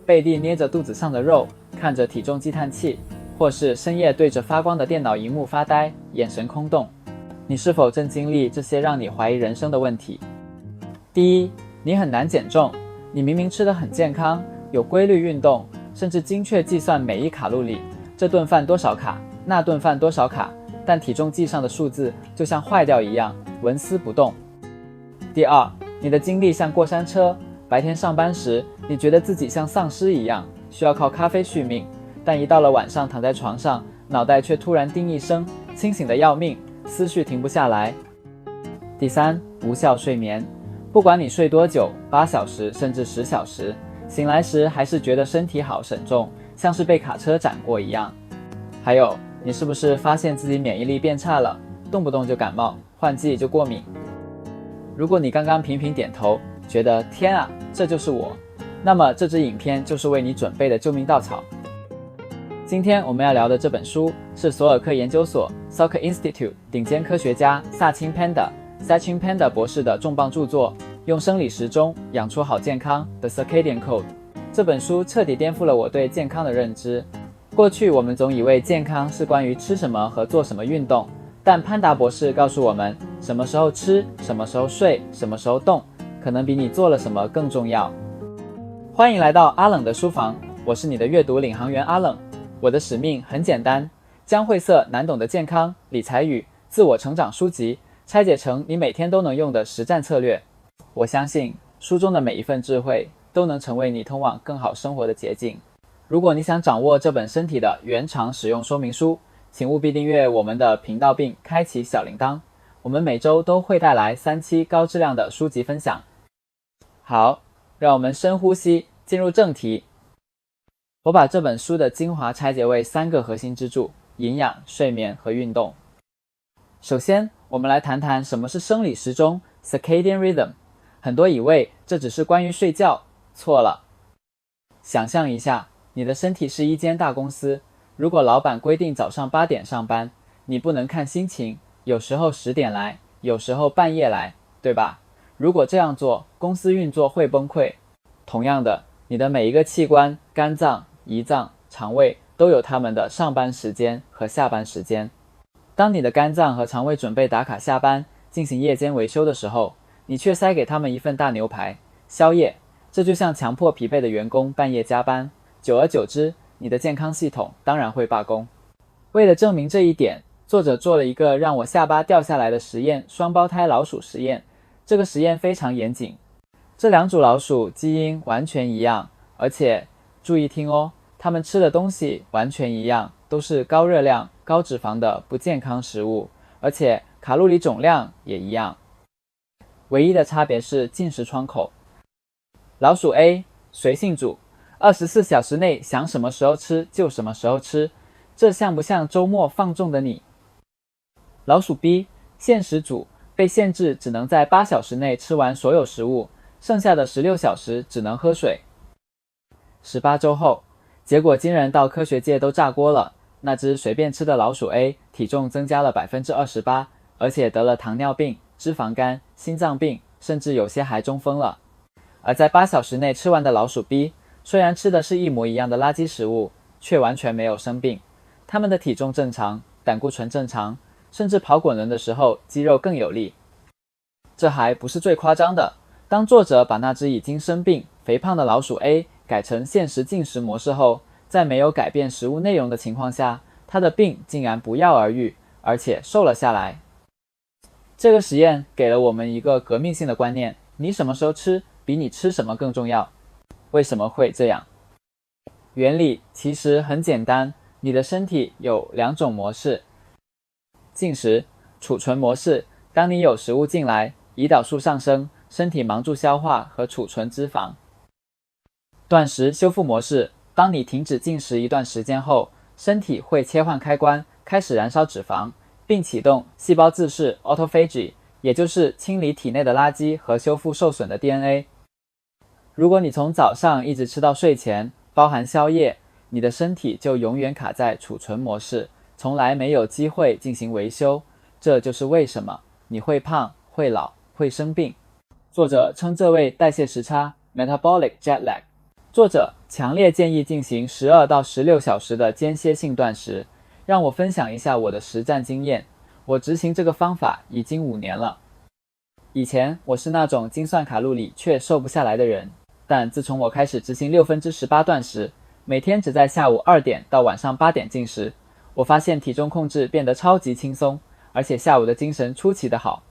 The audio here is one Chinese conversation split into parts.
背地捏着肚子上的肉，看着体重计叹器，或是深夜对着发光的电脑荧幕发呆，眼神空洞。你是否正经历这些让你怀疑人生的问题？第一，你很难减重，你明明吃得很健康，有规律运动，甚至精确计算每一卡路里，这顿饭多少卡，那顿饭多少卡，但体重计上的数字就像坏掉一样，纹丝不动。第二，你的精力像过山车，白天上班时，你觉得自己像丧尸一样，需要靠咖啡续命，但一到了晚上躺在床上，脑袋却突然叮一声，清醒的要命，思绪停不下来。第三，无效睡眠，不管你睡多久，8小时甚至10小时，醒来时还是觉得身体好沈重，像是被卡车斩过一样。还有，你是不是发现自己免疫力变差了，动不动就感冒，换季就过敏？如果你刚刚频频点头，觉得天啊，这就是我，那么这支影片就是为你准备的救命稻草。今天我们要聊的这本书是索尔克研究所 Salk Institute 顶尖科学家Sachin Panda 博士的重磅著作，用生理时钟养出好健康 The Circadian Code。 这本书彻底颠覆了我对健康的认知。过去我们总以为健康是关于吃什么和做什么运动，但潘达博士告诉我们，什么时候吃，什么时候睡，什么时候动，可能比你做了什么更重要。欢迎来到阿冷的书房，我是你的阅读领航员阿冷。我的使命很简单，将晦涩难懂的健康、理财与自我成长书籍拆解成你每天都能用的实战策略。我相信书中的每一份智慧都能成为你通往更好生活的捷径。如果你想掌握这本身体的原厂使用说明书，请务必订阅我们的频道并开启小铃铛。我们每周都会带来3期高质量的书籍分享。好，让我们深呼吸，进入正题。我把这本书的精华拆解为3个核心支柱：营养、睡眠和运动。首先，我们来谈谈什么是生理时钟 Circadian Rhythm。 很多以为这只是关于睡觉，错了。想象一下，你的身体是一间大公司，如果老板规定早上8点上班，你不能看心情，有时候10点来，有时候半夜来，对吧？如果这样做，公司运作会崩溃。同样的，你的每一个器官，肝脏、胰脏、肠胃都有他们的上班时间和下班时间。当你的肝脏和肠胃准备打卡下班，进行夜间维修的时候，你却塞给他们一份大牛排宵夜，这就像强迫疲惫的员工半夜加班，久而久之，你的健康系统当然会罢工。为了证明这一点，作者做了一个让我下巴掉下来的实验——双胞胎老鼠实验。这个实验非常严谨，这2组老鼠基因完全一样，而且注意听哦，它们吃的东西完全一样，都是高热量、高脂肪的不健康食物，而且卡路里总量也一样。唯一的差别是进食窗口。老鼠 A 随性煮，24小时内想什么时候吃就什么时候吃，这像不像周末放纵的你？老鼠 B 限时煮，被限制只能在8小时内吃完所有食物，剩下的16小时只能喝水。18周后，结果惊人到科学界都炸锅了。那只随便吃的老鼠 A 体重增加了 28%， 而且得了糖尿病、脂肪肝、心脏病，甚至有些还中风了。而在8小时内吃完的老鼠 B， 虽然吃的是一模一样的垃圾食物，却完全没有生病。他们的体重正常，胆固醇正常，甚至跑滚轮的时候肌肉更有力。这还不是最夸张的，当作者把那只已经生病、肥胖的老鼠 A 改成限时进食模式后，在没有改变食物内容的情况下，他的病竟然不药而愈，而且瘦了下来。这个实验给了我们一个革命性的观念：你什么时候吃，比你吃什么更重要。为什么会这样？原理其实很简单，你的身体有2种模式：进食、储存模式，当你有食物进来，胰岛素上升，身体忙住消化和储存脂肪。断食修复模式，当你停止进食一段时间后，身体会切换开关，开始燃烧脂肪，并启动细胞自噬 autophagy， 也就是清理体内的垃圾和修复受损的 DNA。 如果你从早上一直吃到睡前，包含宵夜，你的身体就永远卡在储存模式，从来没有机会进行维修。这就是为什么你会胖、会老、会生病。作者称这为代谢时差 metabolic jet lag。作者强烈建议进行12到16小时的间歇性断食。让我分享一下我的实战经验，我执行这个方法已经5年了。以前我是那种精算卡路里却瘦不下来的人，但自从我开始执行18/6断食，每天只在下午2点到晚上8点进食，我发现体重控制变得超级轻松，而且下午的精神出奇的好。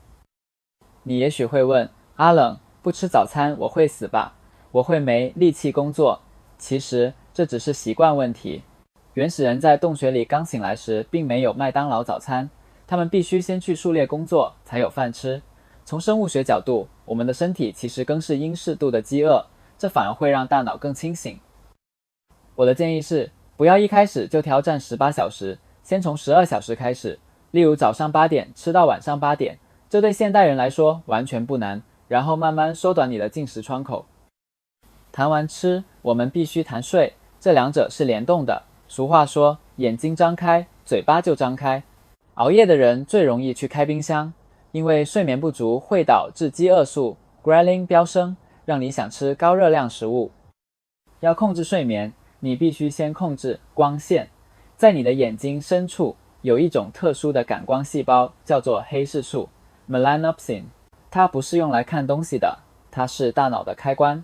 你也许会问，阿冷，不吃早餐我会死吧？我会没力气工作。其实这只是习惯问题。原始人在洞穴里刚醒来时，并没有麦当劳早餐，他们必须先去狩猎工作，才有饭吃。从生物学角度，我们的身体其实更是因适度的饥饿，这反而会让大脑更清醒。我的建议是，不要一开始就挑战18小时，先从12小时开始，例如早上8点吃到晚上8点，这对现代人来说完全不难，然后慢慢缩短你的进食窗口。谈完吃，我们必须谈睡，这两者是联动的。俗话说，眼睛张开，嘴巴就张开。熬夜的人最容易去开冰箱，因为睡眠不足会导致饥饿素 ghrelin 飙升，让你想吃高热量食物。要控制睡眠，你必须先控制光线。在你的眼睛深处有一种特殊的感光细胞，叫做黑视素 melanopsin， 它不是用来看东西的，它是大脑的开关。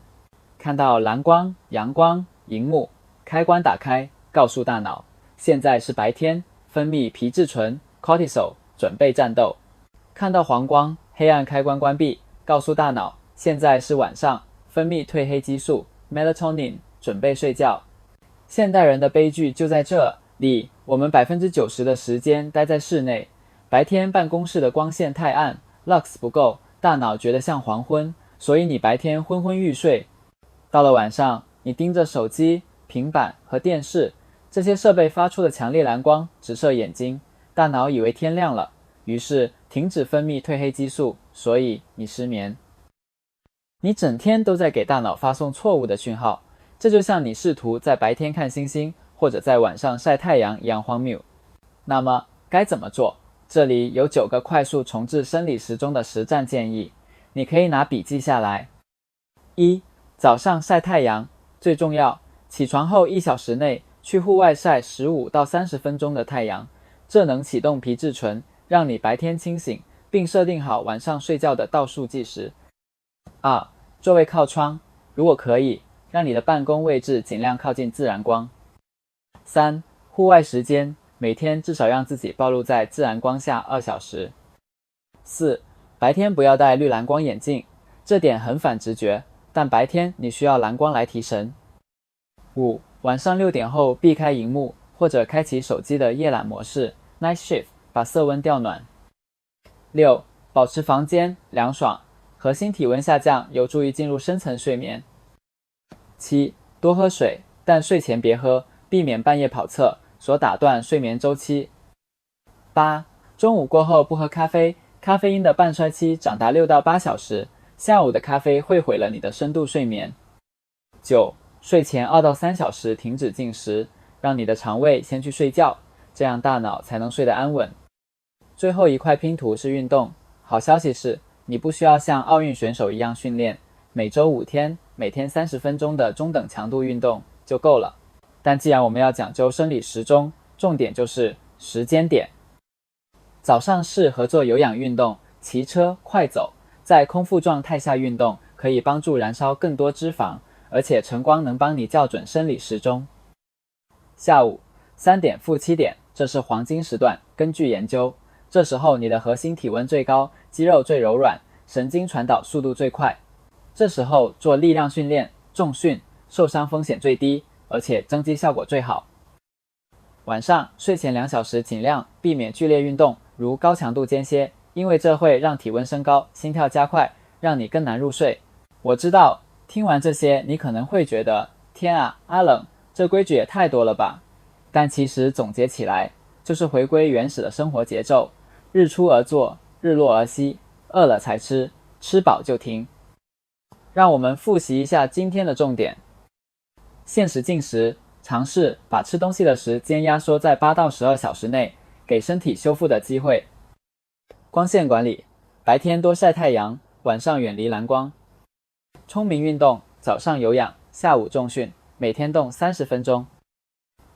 看到蓝光、阳光、荧幕，开关打开，告诉大脑现在是白天，分泌皮质醇 cortisol 准备战斗。看到黄光，黑暗开关关闭，告诉大脑现在是晚上，分泌褪黑激素 melatonin 准备睡觉。现代人的悲剧就在这里，我们 90% 的时间待在室内，白天办公室的光线太暗， lux 不够，大脑觉得像黄昏，所以你白天昏昏欲睡。到了晚上，你盯着手机、平板和电视，这些设备发出的强烈蓝光直射眼睛，大脑以为天亮了，于是停止分泌褪黑激素，所以你失眠。你整天都在给大脑发送错误的讯号，这就像你试图在白天看星星或者在晚上晒太阳一样荒谬。那么该怎么做？这里有9个快速重置生理时钟的实战建议，你可以拿笔记下来。1. 早上晒太阳，最重要，起床后1小时内去户外晒15到30分钟的太阳，这能启动皮质醇，让你白天清醒，并设定好晚上睡觉的倒数计时。2. 座位靠窗，如果可以，让你的办公位置尽量靠近自然光。3. 户外时间，每天至少让自己暴露在自然光下2小时。4. 白天不要戴绿蓝光眼镜，这点很反直觉，但白天你需要蓝光来提神。5. 晚上6点后避开荧幕，或者开启手机的夜览模式 Night Shift， 把色温调暖。6. 保持房间凉爽，核心体温下降有助于进入深层睡眠。7. 多喝水，但睡前别喝，避免半夜跑厕所打断睡眠周期。8. 中午过后不喝咖啡，咖啡因的半衰期长达6到8小时，下午的咖啡会毁了你的深度睡眠。9. 睡前2到3小时停止进食，让你的肠胃先去睡觉，这样大脑才能睡得安稳。最后一块拼图是运动，好消息是，你不需要像奥运选手一样训练，每周5天，每天30分钟的中等强度运动就够了。但既然我们要讲究生理时钟，重点就是时间点。早上适合做有氧运动，骑车、快走，在空腹状态下运动可以帮助燃烧更多脂肪，而且晨光能帮你校准生理时钟。下午3点负7点，这是黄金时段，根据研究，这时候你的核心体温最高，肌肉最柔软，神经传导速度最快。这时候做力量训练、重训，受伤风险最低，而且增肌效果最好。晚上睡前2小时尽量避免剧烈运动，如高强度间歇，因为这会让体温升高，心跳加快，让你更难入睡。我知道听完这些你可能会觉得，天啊，阿冷，这规矩也太多了吧。但其实总结起来，就是回归原始的生活节奏，日出而作，日落而息，饿了才吃，吃饱就停。让我们复习一下今天的重点。限时进食，尝试把吃东西的时间压缩在8到12小时内，给身体修复的机会。光线管理，白天多晒太阳，晚上远离蓝光。聪明运动，早上有氧，下午重训，每天动30分钟。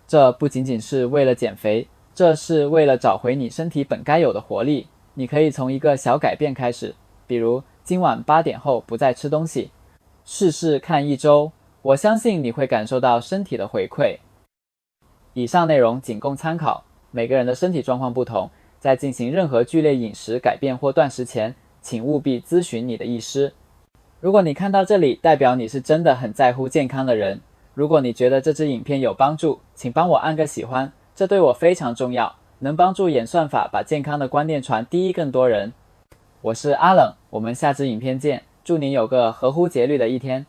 这不仅仅是为了减肥，这是为了找回你身体本该有的活力。你可以从一个小改变开始，比如今晚8点后不再吃东西，试试看1周，我相信你会感受到身体的回馈。以上内容仅供参考，每个人的身体状况不同，在进行任何剧烈饮食改变或断食前，请务必咨询你的医师。如果你看到这里，代表你是真的很在乎健康的人。如果你觉得这支影片有帮助，请帮我按个喜欢，这对我非常重要，能帮助演算法把健康的观念传递更多人。我是阿冷，我们下支影片见，祝您有个合乎节律的一天。